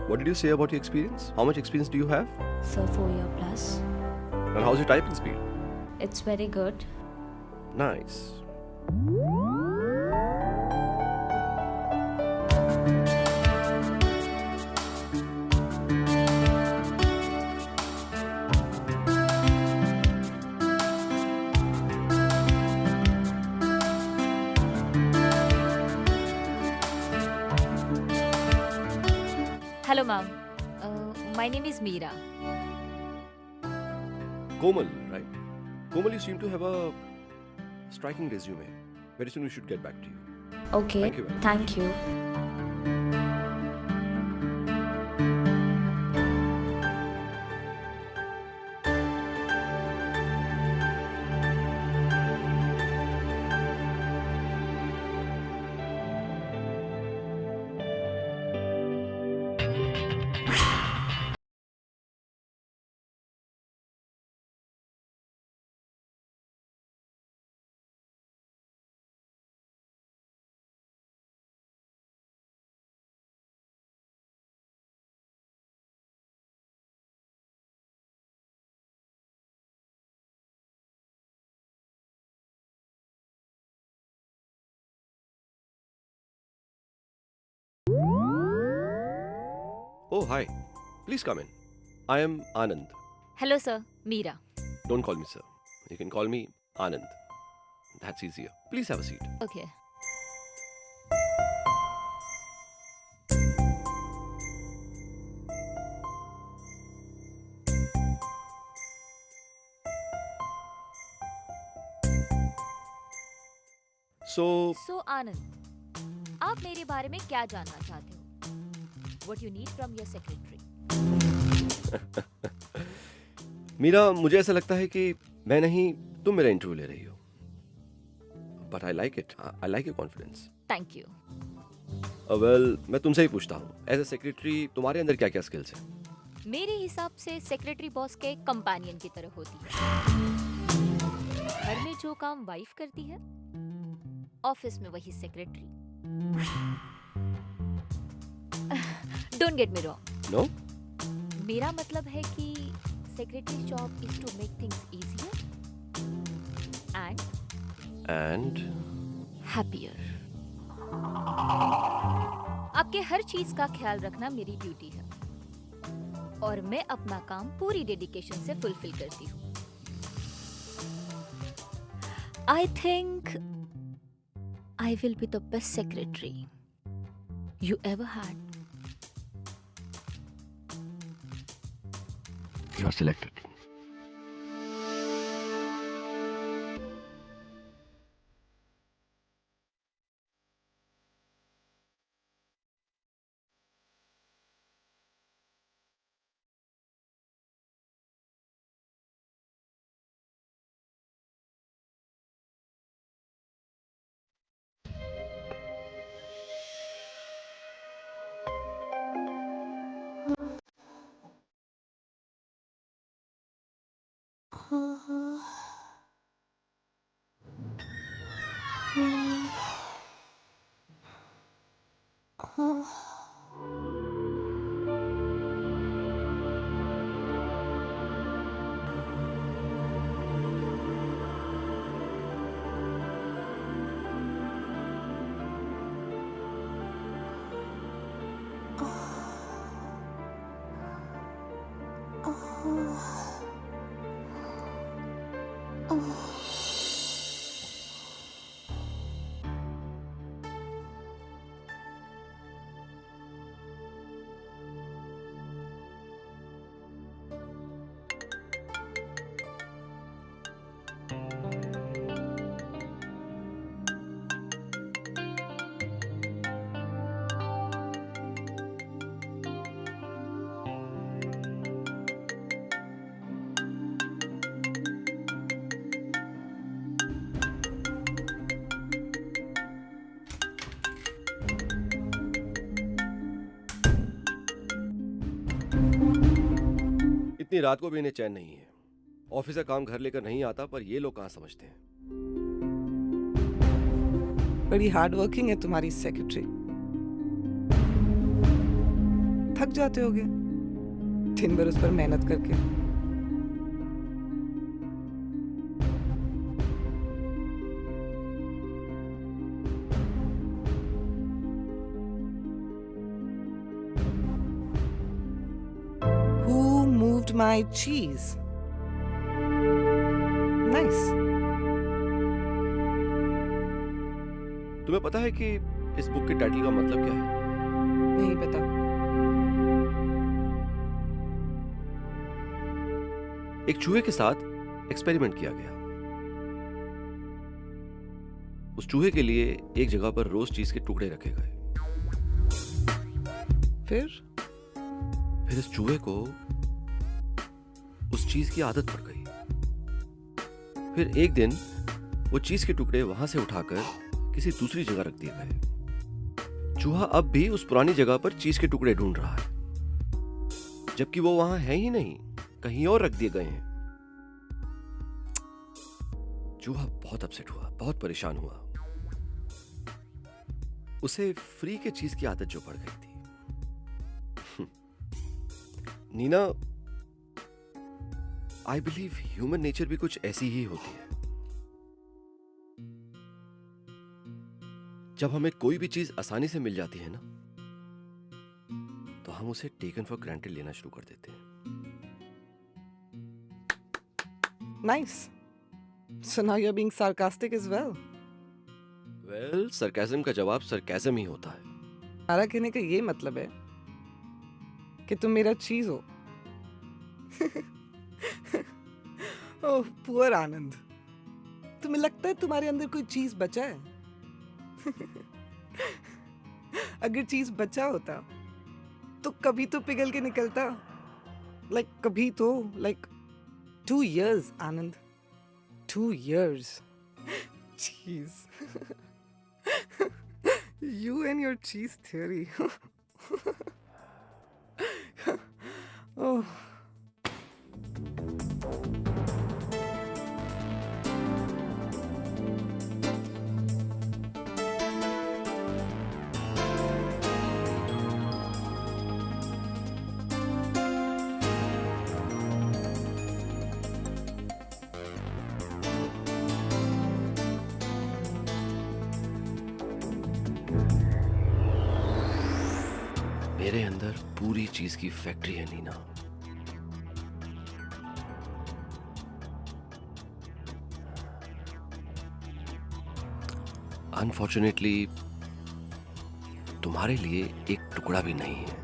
What did you say about your experience? How much experience do you have? Sir, 4 year plus. And how's your typing speed? It's very good. Nice. Hello, ma'am. My name is Meera. Komal, right? Komal, you seem to have a striking resume. Very soon we should get back to you. Okay. Thank you very much. Thank you. Oh, hi. Please come in. I am Anand. Hello, sir. Meera. Don't call me sir. You can call me Anand. That's easier. Please have a seat. Okay. So, So, Anand, आप मेरे बारे में क्या जानना चाहते हो? What you need from your secretary? Meera, मुझे ऐसा लगता है कि मैं नहीं, तुम मेरा इंटरव्यू ले रही हो. But I like it. I like your confidence. Thank you. Well, मैं तुमसे ही पूछता हूँ. As a secretary, तुम्हारे अंदर क्या-क्या skills हैं? मेरे हिसाब से सेक्रेटरी बॉस के कंपेनियन की तरह होती है. घर में जो काम वाइफ करती है, ऑफिस में वही secretary. Don't get me wrong. No? मेरा मतलब है कि secretary job is to make things easier and happier. आपके हर चीज का ख्याल रखना मेरी ड्यूटी है और मैं अपना काम पूरी डेडिकेशन से फुलफिल करती हूँ. I think I will be the best secretary you ever had. You are selected. इतनी रात को भी इन्हें चैन नहीं है. ऑफिस का काम घर लेकर नहीं आता, पर ये लोग कहाँ समझते हैं. बड़ी हार्ड वर्किंग है तुम्हारी सेक्रेटरी. थक जाते होगे दिन भर उस पर मेहनत करके। Who moved my cheese? Nice. तुम्हें पता है कि इस बुक के टाइटल का मतलब क्या है? नहीं पता। एक चूहे के साथ एक्सपेरिमेंट किया गया। उस चूहे के लिए एक जगह पर रोज चीज के टुकड़े रखे गए। फिर इस चूहे को उस चीज की आदत पड़ गई। फिर एक दिन वो चीज के टुकड़े वहां से उठाकर किसी दूसरी जगह रख दिए गए। चूहा अब भी उस पुरानी जगह पर चीज के टुकड़े ढूंढ रहा है, जबकि वो वहां है ही नहीं, कहीं और रख दिए गए हैं। चूहा बहुत अपसेट हुआ, बहुत परेशान हुआ। उसे फ्री के चीज की आदत जो पड़ गई थी। Neena, I believe human nature भी कुछ ऐसी ही होती है। जब हमें कोई भी चीज आसानी से मिल जाती है ना, तो हम उसे टेकन फॉर ग्रांटेड लेना शुरू कर देते हैं। nice. So now you're being sarcastic as well. Well, sarcasm का जवाब सरकाज़म ही होता है। हमारा कहने का ये मतलब है कि तुम मेरा चीज हो। ओह पुअर आनंद, तुम्हें लगता है तुम्हारे अंदर कोई चीज बचा है? अगर चीज बचा होता तो कभी तो पिघल के निकलता। कभी तो 2 years Anand, 2 years. Cheese. You and your cheese theory. Oh. मेरे अंदर पूरी चीज की फैक्ट्री है नीना। अनफॉर्चुनेटली तुम्हारे लिए एक टुकड़ा भी नहीं है।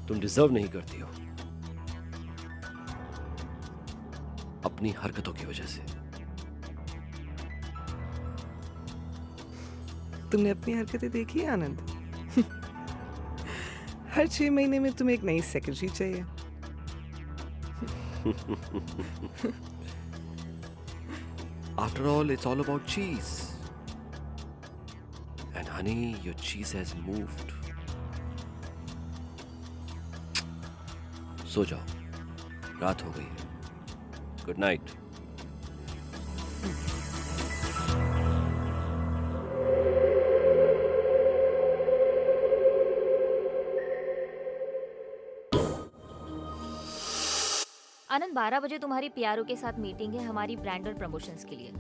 तुम डिजर्व नहीं करती हो अपनी हरकतों की वजह से। तुमने अपनी हरकतें देखी है आनंद? हर 6 महीने में तुम्हें एक नई सेक्रेटरी चाहिए। After all, it's all about cheese. And honey, your cheese has moved. सो जाओ, रात हो गई है। Good night. आनंद, 12 बजे तुम्हारी पीआरओ के साथ मीटिंग है हमारी ब्रांड और प्रमोशंस के लिए।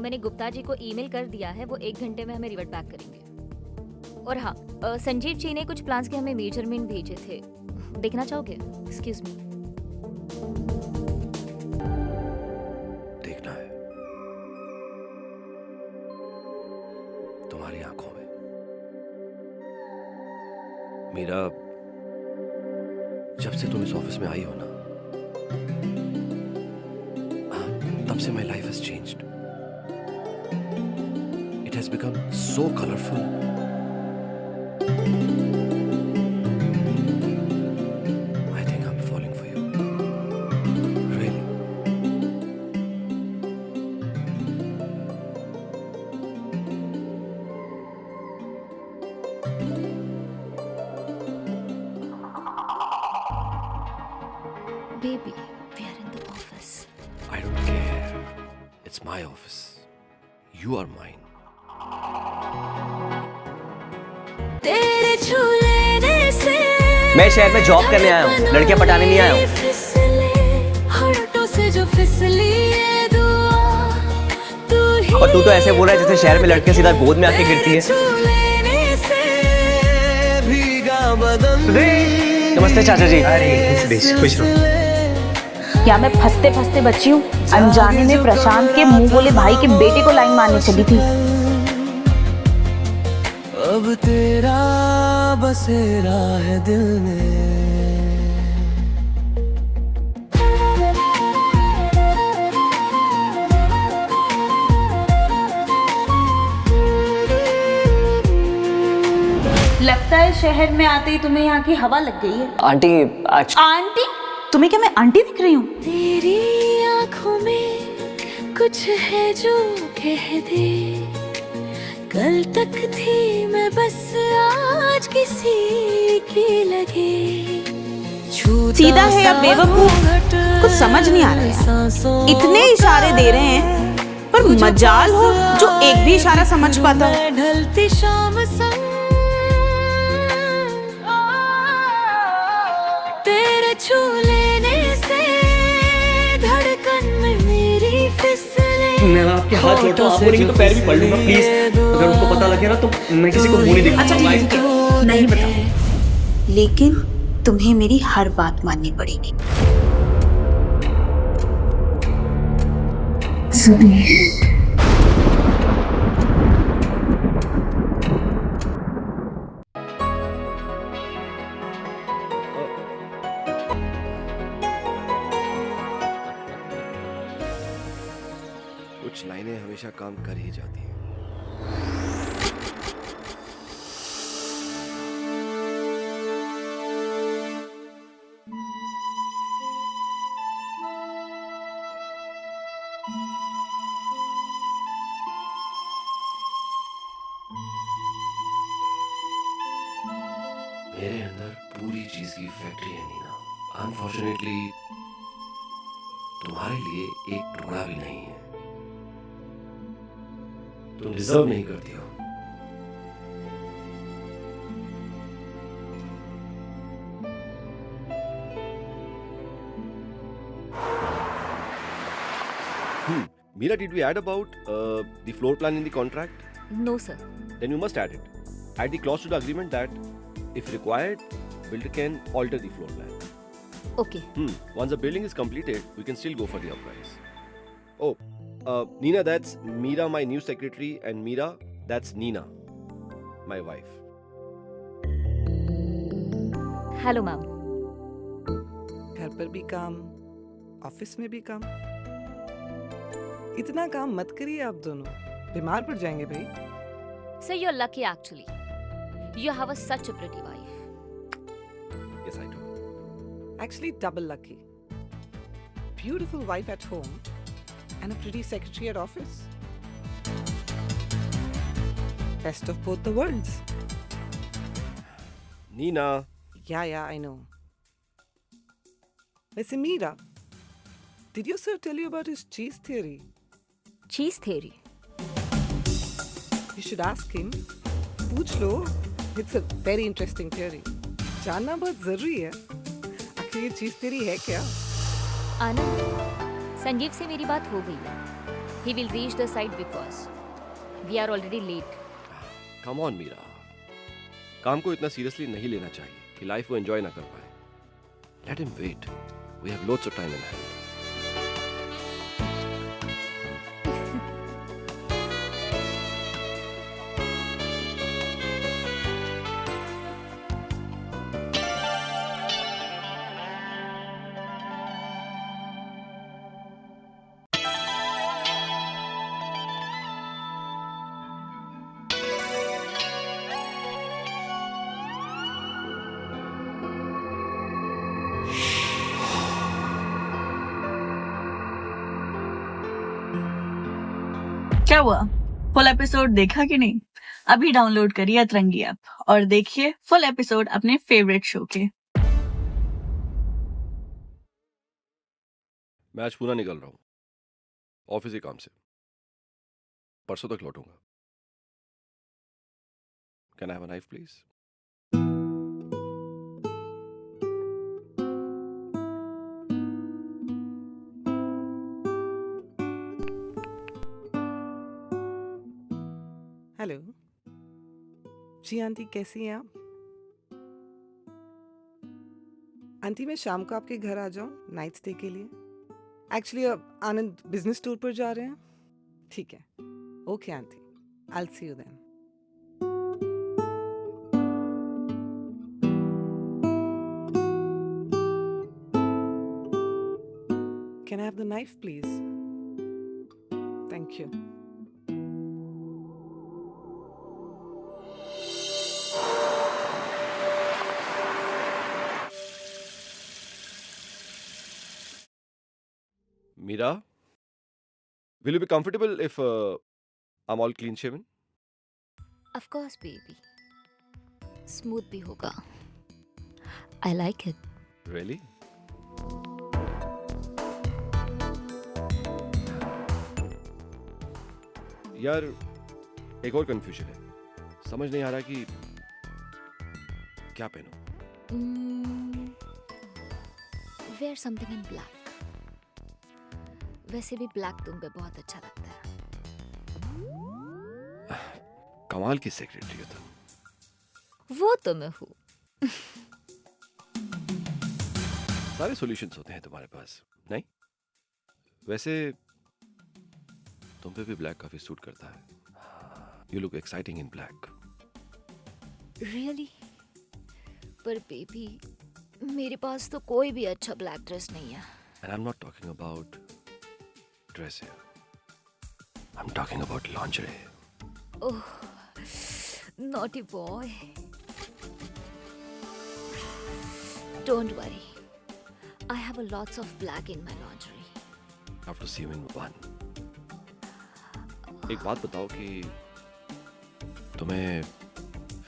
मैंने गुप्ता जी को ईमेल कर दिया है, वो 1 घंटे में हमें रिवर्ट बैक करेंगे। और हाँ, संजीव जी ने कुछ प्लान्स के हमें मेजरमेंट भेजे थे, देखना चाहोगे? Excuse me. देखना है तुम्हारी आंखों में। मीरा, जब से तुम इस ऑफिस में आई हो ना, तब से my life has changed. It has become so colorful. I think I'm falling for you. Really. Baby, we are in the office. I don't care. It's my office. You are mine. मैं शहर में job करने आया हूँ, लड़कियां पटाने नहीं आया हूँ। और तू तो ऐसे बोल रहा है जैसे शहर में लड़कियां सीधा गोद में आके गिरती है। नमस्ते चाचा जी। अरे खुश रहो। क्या मैं फंसते फंसते बची हूँ? अनजाने में प्रशांत के मुंह बोले भाई के बेटे को लाइन मारने चली थी। अब तेरा बसेरा है दिल में। लगता है शहर में आते ही तुम्हें यहाँ की हवा लग गई है। आंटी आज आंटी? तुम्हें क्या मैं आंटी दिख रही हूँ? तेरी आंखों में कुछ है जो कह दे, कल तक थी मैं बस आज किसी की लगे। सीधा है या बेवकूफ, कुछ समझ नहीं आ रहा है। इतने इशारे दे रहे हैं पर मजाल हो जो एक भी इशारा समझ पाता हो। ढलती शाम संग तेरे छू लेने से धड़कन में मेरी फिसले। मैं आपके हाथ जोड़ता हूँ, आप बोलेंगे तो पैर भी पड़ लूंगा प्लीज। अगर उनको पता लगे ना तो मैं किसी को मुंह नहीं दिखाऊंगा। अच्छा ठीक है, नहीं बताऊं, लेकिन तुम्हें मेरी हर बात माननी पड़ेगी। कुछ लाइनें हमेशा काम कर ही जाती हैं। मेरे अंदर पूरी चीज की फैक्ट्री है नीना। अनफॉर्चुनेटली तुम्हारे लिए एक टुकड़ा भी नहीं है। तुम डिजर्व नहीं करती हो। Mira, did we add about the floor plan in the contract? No, sir. Then you must add it. Add the clause to the agreement that, if required, builder can alter the floor plan. Okay. Once the building is completed, we can still go for the uprise. Oh, Nina, that's Mira, my new secretary, and Mira, that's Nina, my wife. Hello, ma'am. घर पर भी काम, office में भी काम। इतना काम मत करिए आप दोनों, बीमार पड़ जाएंगे भाई। Sir, you're lucky actually. You have such a pretty wife. Yes, I do. Actually, double lucky. Beautiful wife at home and a pretty secretary at office. Best of both the worlds. Nina. Yeah, I know. वैसे Meera, did your sir tell you about his cheese theory? Cheese theory. You should ask him. पूछ लो. It's a very interesting theory. जानना बहुत जरूरी है. आखिर ये cheese theory है क्या? आनंद, संजीव से मेरी बात हो गई है. He will reach the site because we are already late. Come on, Mira. काम को इतना सीरियसली नहीं लेना चाहिए कि लाइफ को एंजॉय ना कर पाए. Let him wait. We have lots of time in hand. क्या हुआ? फुल एपिसोड देखा कि नहीं? अभी डाउनलोड करिए अतरंगी ऐप और देखिए फुल एपिसोड अपने फेवरेट शो के। मैं आज पूना निकल रहा हूँ ऑफिस के काम से. परसों तक लौटूंगा. Can I have a knife, please? Hello जी आंटी, कैसी हैं आप? आंटी मैं शाम को आपके घर आ जाऊं नाइट स्टे के लिए? एक्चुअली अब आनंद बिजनेस टूर पर जा रहे हैं. ठीक है, okay aunty, I will see you then. Can I have the knife, please? Thank you. Mira, will you be comfortable if I'm all clean shaven? Of course, baby. Smooth भी होगा. I like it. Really? यार एक और confusion है, समझ नहीं आ रहा कि क्या पहनूं. Wear something in black. वैसे भी ब्लैक तुम पे बहुत अच्छा लगता है. कमाल की सेक्रेटरी हो तुम. वो तो मैं हूँ. सारे सॉल्यूशंस होते हैं तुम्हारे पास, नहीं? वैसे तुम पे भी ब्लैक काफी सूट करता है. You look exciting in black. Really? पर बेबी, मेरे पास तो कोई भी अच्छा ब्लैक ड्रेस नहीं है. And I'm not talking about dress here. I'm talking about lingerie. Oh, naughty boy. Don't worry. I have a lots of black in my lingerie. I have to see you in one. एक बात बताओ कि तुम्हें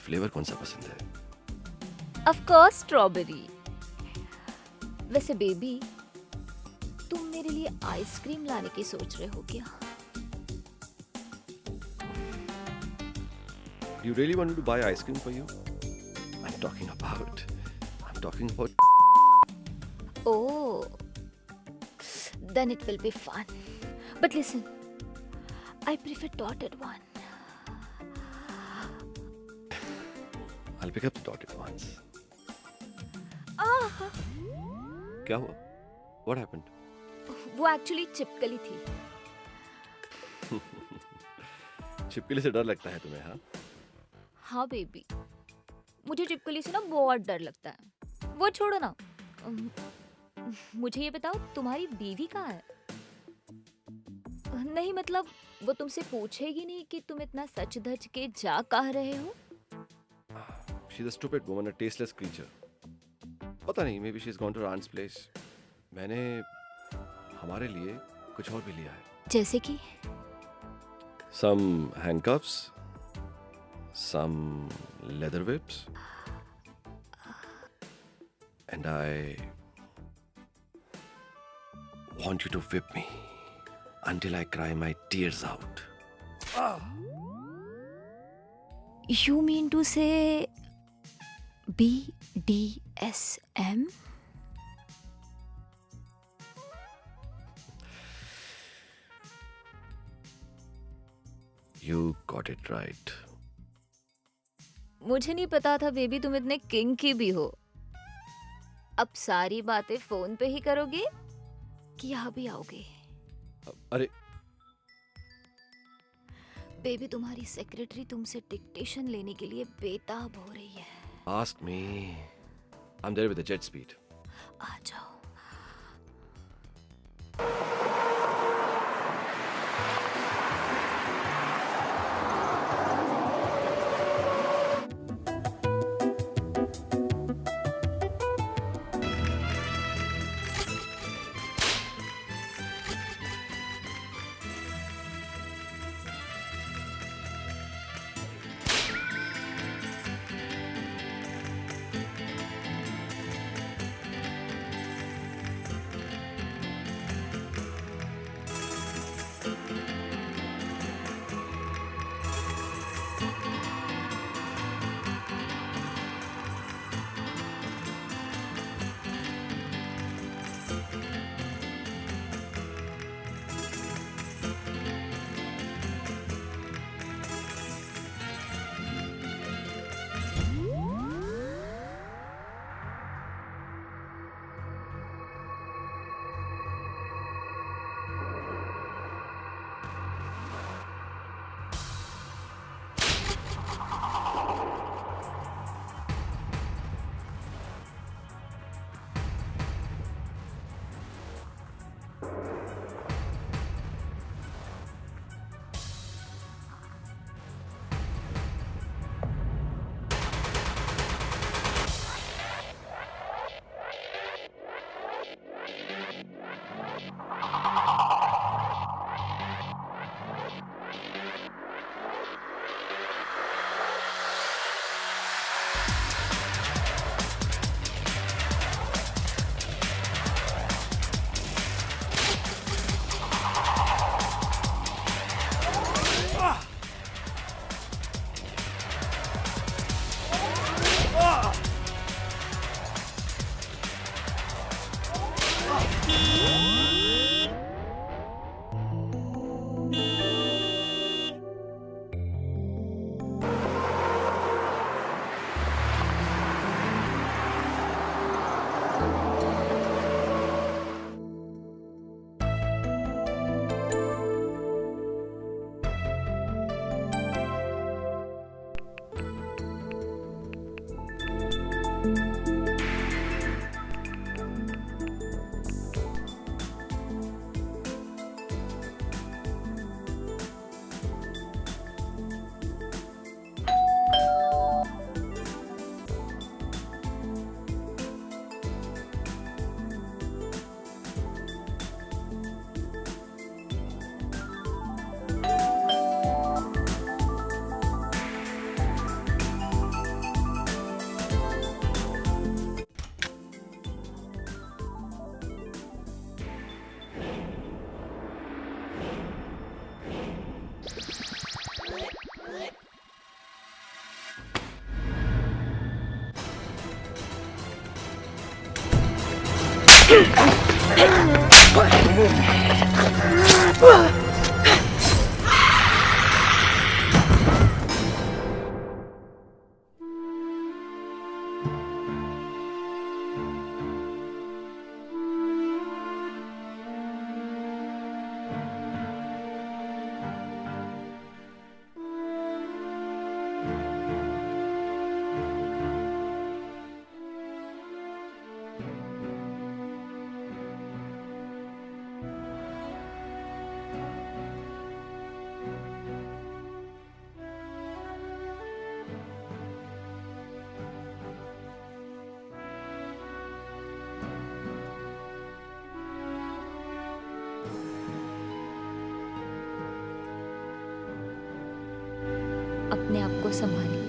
flavour कौन सा पसंद है? Of course, strawberry. वैसे बेबी, तुम मेरे लिए आइसक्रीम लाने की सोच रहे हो क्या? You really want me to buy ice cream for you? I'm talking about. Oh, then it will be fun. But listen, I prefer dotted one. I'll pick up the dotted ones. क्या हुआ? What happened? वो actually चिपकली थी. छिपकली से डर लगता है तुम्हें, हाँ? हाँ बेबी, मुझे चिपकली से ना बहुत डर लगता है. वो छोड़ो ना. मुझे ये बताओ, तुम्हारी बीवी कहाँ है? नहीं मतलब वो तुमसे पूछेगी नहीं कि तुम इतना सच धज के जा कह रहे हो? She's a stupid woman, a tasteless creature. पता नहीं, maybe she's gone to her aunt's place. मैंने हमारे लिए कुछ और भी लिया है. जैसे कि? Some handcuffs, some leather whips, and I want you to whip me until I cry my tears out. You mean to say BDSM? You got it right. मुझे नहीं पता था बेबी तुम इतने किंकी भी हो. अब सारी बातें फोन पे ही करोगे कि यहाँ भी आओगे? अरे बेबी, तुम्हारी सेक्रेटरी तुमसे डिक्टेशन लेने के लिए बेताब हो रही है. ask me. I'm there with the jet speed. आ जाओ. अपने आप को संभालिए।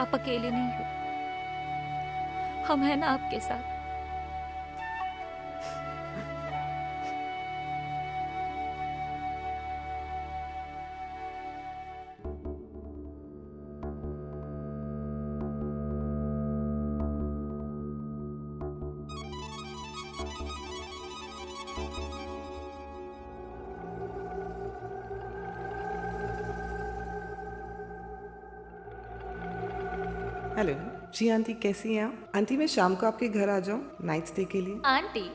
आप अकेले नहीं हो, हम हैं ना आपके साथ। हेलो जी आंटी, कैसी हैं आप? आंटी मैं शाम को आपके घर आ जाऊं नाइट स्टे के लिए? आंटी